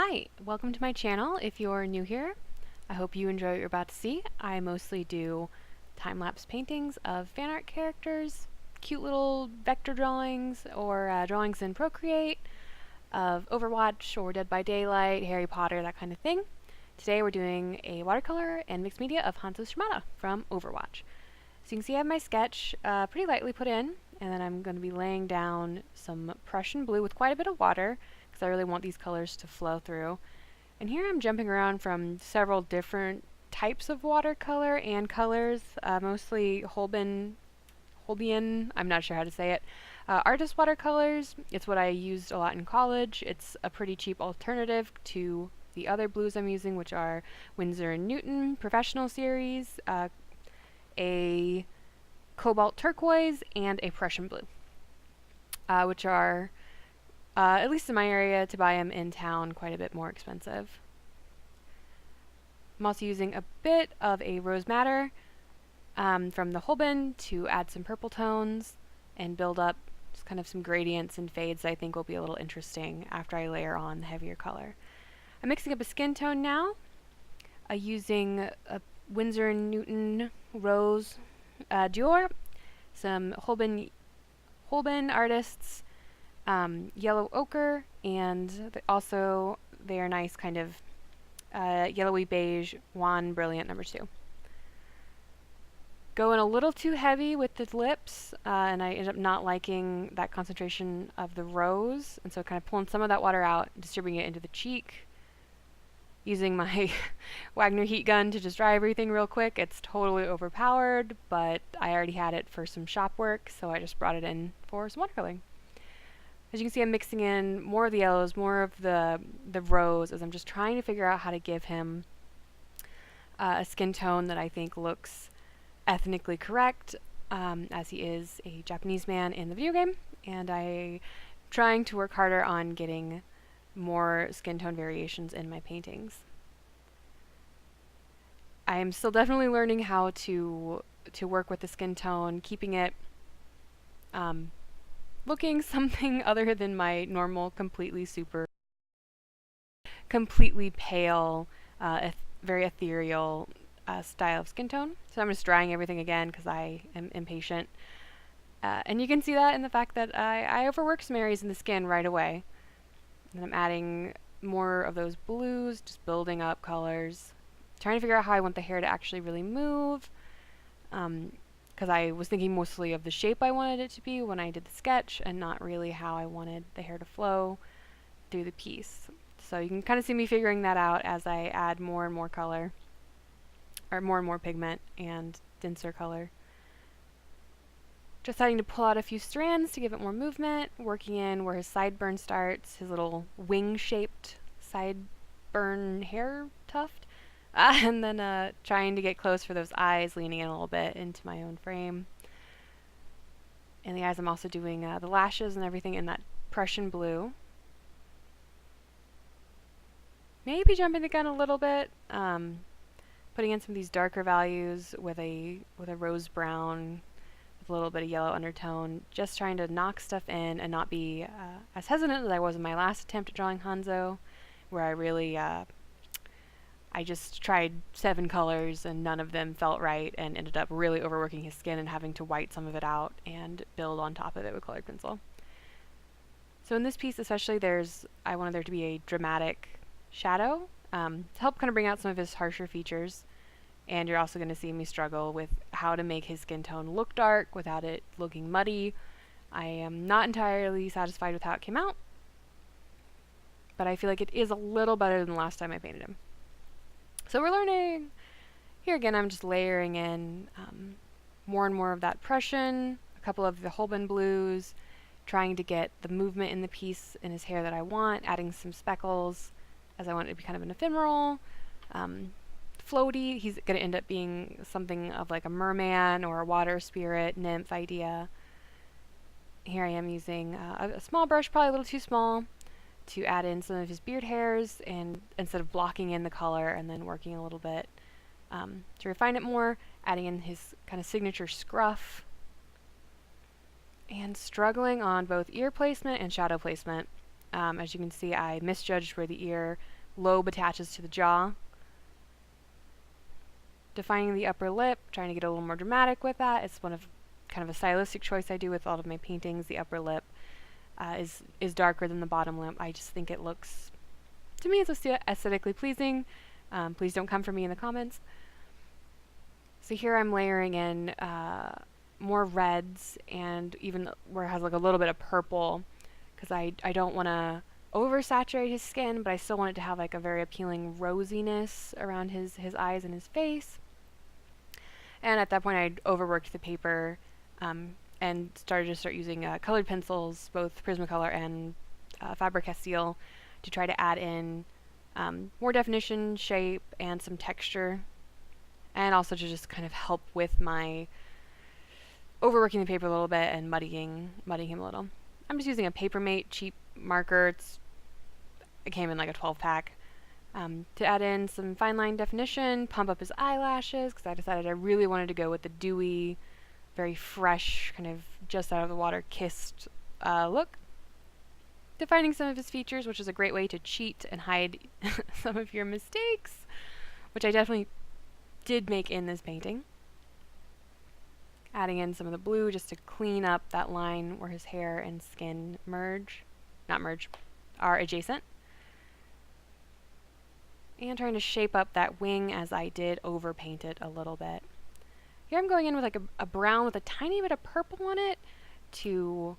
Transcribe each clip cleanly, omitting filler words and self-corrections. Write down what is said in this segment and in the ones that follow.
Hi, welcome to my channel. If you're new here, I hope you enjoy what you're about to see. I mostly do time-lapse paintings of fan art characters, cute little vector drawings, or drawings in Procreate of Overwatch or Dead by Daylight, Harry Potter, that kind of thing. Today we're doing a watercolor and mixed media of Hanzo Shimada from Overwatch. So you can see I have my sketch pretty lightly put in, and then I'm going to be laying down some Prussian blue with quite a bit of water, because I really want these colors to flow through. And here I'm jumping around from several different types of watercolor and colors, mostly Holbein, I'm not sure how to say it. Artist watercolors, it's what I used a lot in college. It's a pretty cheap alternative to the other blues I'm using, which are Winsor & Newton Professional Series, a cobalt turquoise, and a Prussian blue, which are, at least in my area, to buy them in town, quite a bit more expensive. I'm also using a bit of a rose madder from the Holbein to add some purple tones and build up just kind of some gradients and fades that I think will be a little interesting after I layer on the heavier color. I'm mixing up a skin tone now, using a Winsor & Newton Rose Dior, some Holbein Artists Yellow Ochre, and also they are nice kind of yellowy beige Wan Brilliant number 2. Going a little too heavy with the lips, and I ended up not liking that concentration of the rose, and so kind of pulling some of that water out, distributing it into the cheek, using my Wagner heat gun to just dry everything real quick. It's totally overpowered, but I already had it for some shop work, so I just brought it in for some watercoloring. As you can see, I'm mixing in more of the yellows, more of the rose, as I'm just trying to figure out how to give him a skin tone that I think looks ethnically correct, as he is a Japanese man in the video game, and I'm trying to work harder on getting more skin tone variations in my paintings. I am still definitely learning how to work with the skin tone, keeping it looking something other than my normal, completely pale, very ethereal style of skin tone. So I'm just drying everything again because I am impatient. And you can see that in the fact that I overwork some areas in the skin right away. And I'm adding more of those blues, just building up colors, trying to figure out how I want the hair to actually really move. Because I was thinking mostly of the shape I wanted it to be when I did the sketch, and not really how I wanted the hair to flow through the piece. So you can kind of see me figuring that out as I add more and more color, or more and more pigment and denser color. Just starting to pull out a few strands to give it more movement, working in where his sideburn starts, his little wing-shaped sideburn hair tuft, and then trying to get close for those eyes, leaning in a little bit into my own frame. And the eyes, I'm also doing the lashes and everything in that Prussian blue. Maybe jumping the gun a little bit, putting in some of these darker values with a rose brown, with a little bit of yellow undertone, just trying to knock stuff in and not be as hesitant as I was in my last attempt at drawing Hanzo, where I really, I just tried 7 colors and none of them felt right, and ended up really overworking his skin and having to white some of it out and build on top of it with colored pencil. So in this piece especially, I wanted there to be a dramatic shadow to help kind of bring out some of his harsher features. And you're also going to see me struggle with how to make his skin tone look dark without it looking muddy. I am not entirely satisfied with how it came out, but I feel like it is a little better than the last time I painted him. So we're learning! Here again, I'm just layering in more and more of that Prussian, a couple of the Holbein blues, trying to get the movement in the piece in his hair that I want, adding some speckles, as I want it to be kind of an ephemeral. Floaty, he's going to end up being something of like a merman or a water spirit, nymph idea. Here I am using a small brush, probably a little too small, to add in some of his beard hairs, and instead of blocking in the color and then working a little bit to refine it more, adding in his kind of signature scruff, and struggling on both ear placement and shadow placement. As you can see, I misjudged where the ear lobe attaches to the jaw. Defining the upper lip, trying to get a little more dramatic with that. It's one of kind of a stylistic choice I do with all of my paintings. The upper lip is darker than the bottom lip. I just think it looks, to me, it's aesthetically pleasing. Please don't come for me in the comments. So here I'm layering in more reds, and even where it has like a little bit of purple, because I don't want to oversaturate his skin, but I still want it to have like a very appealing rosiness around his eyes and his face. And at that point I overworked the paper and started using colored pencils, both Prismacolor and Faber-Castell, to try to add in more definition, shape, and some texture, and also to just kind of help with my overworking the paper a little bit and muddying him a little. I'm just using a Papermate cheap marker. It came in like a 12-pack. To add in some fine line definition, pump up his eyelashes, because I decided I really wanted to go with the dewy, very fresh, kind of just out of the water kissed look. Defining some of his features, which is a great way to cheat and hide some of your mistakes, which I definitely did make in this painting. Adding in some of the blue just to clean up that line where his hair and skin are adjacent. And trying to shape up that wing as I did overpaint it a little bit. Here I'm going in with like a brown with a tiny bit of purple on it to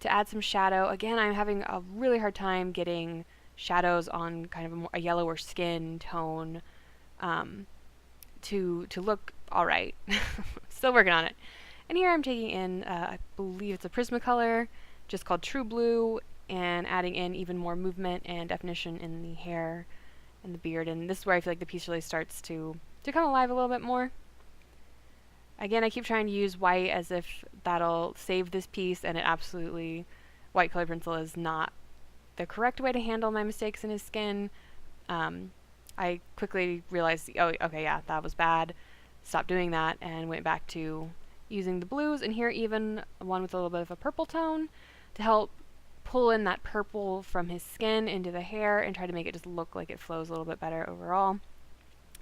add some shadow. Again, I'm having a really hard time getting shadows on kind of a yellower skin tone to look alright. Still working on it. And here I'm taking in, I believe it's a Prismacolor, just called True Blue, and adding in even more movement and definition in the hair and the beard, and this is where I feel like the piece really starts to come alive a little bit more. Again, I keep trying to use white as if that'll save this piece, and it absolutely, white colored pencil is not the correct way to handle my mistakes in his skin. I quickly realized, oh, okay, yeah, that was bad. Stopped doing that and went back to using the blues, and here even one with a little bit of a purple tone to help pull in that purple from his skin into the hair and try to make it just look like it flows a little bit better overall.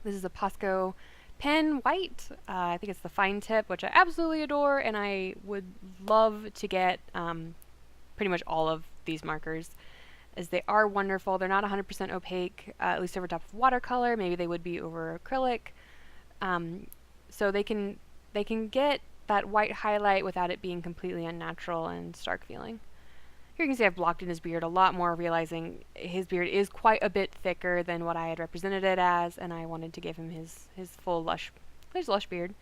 This is a Posco pen white. I think it's the fine tip, which I absolutely adore, and I would love to get pretty much all of these markers, as they are wonderful. They're not 100% opaque, at least over top of watercolor. Maybe they would be over acrylic. So they can get that white highlight without it being completely unnatural and stark feeling. Here you can see I've blocked in his beard a lot more, realizing his beard is quite a bit thicker than what I had represented it as, and I wanted to give him his full lush beard.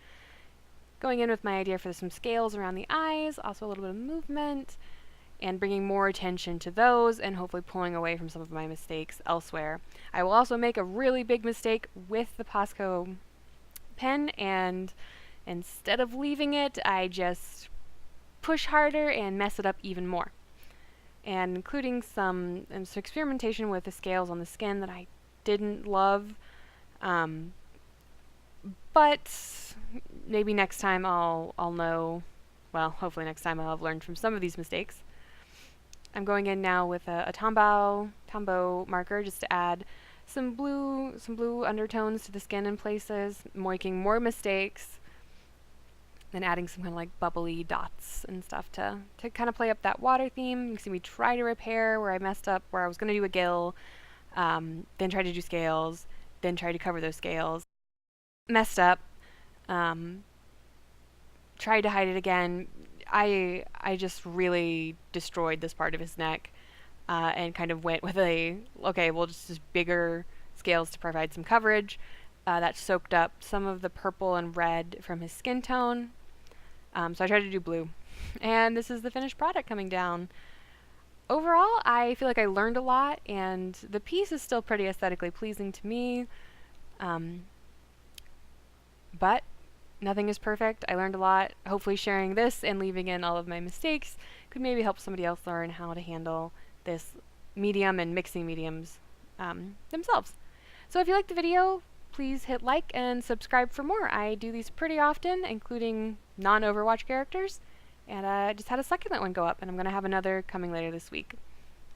Going in with my idea for some scales around the eyes, also a little bit of movement, and bringing more attention to those, and hopefully pulling away from some of my mistakes elsewhere. I will also make a really big mistake with the Posco pen, and instead of leaving it, I just push harder and mess it up even more. And including some experimentation with the scales on the skin that I didn't love. But maybe next time I'll know, well, hopefully next time I'll have learned from some of these mistakes. I'm going in now with a Tombow marker just to add some blue undertones to the skin in places, making more mistakes, and adding some kind of like bubbly dots and stuff to kind of play up that water theme. You can see me try to repair where I messed up, where I was going to do a gill, then try to do scales, then try to cover those scales. Messed up, tried to hide it again. I just really destroyed this part of his neck, and kind of went with okay, we'll just bigger scales to provide some coverage. That soaked up some of the purple and red from his skin tone. So I tried to do blue. And this is the finished product coming down. Overall, I feel like I learned a lot, and the piece is still pretty aesthetically pleasing to me. But nothing is perfect. I learned a lot. Hopefully sharing this and leaving in all of my mistakes could maybe help somebody else learn how to handle this medium and mixing mediums themselves. So if you liked the video, please hit like and subscribe for more. I do these pretty often, including non-Overwatch characters, and I just had a succulent one go up, and I'm going to have another coming later this week.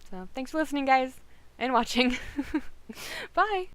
So thanks for listening, guys, and watching. Bye!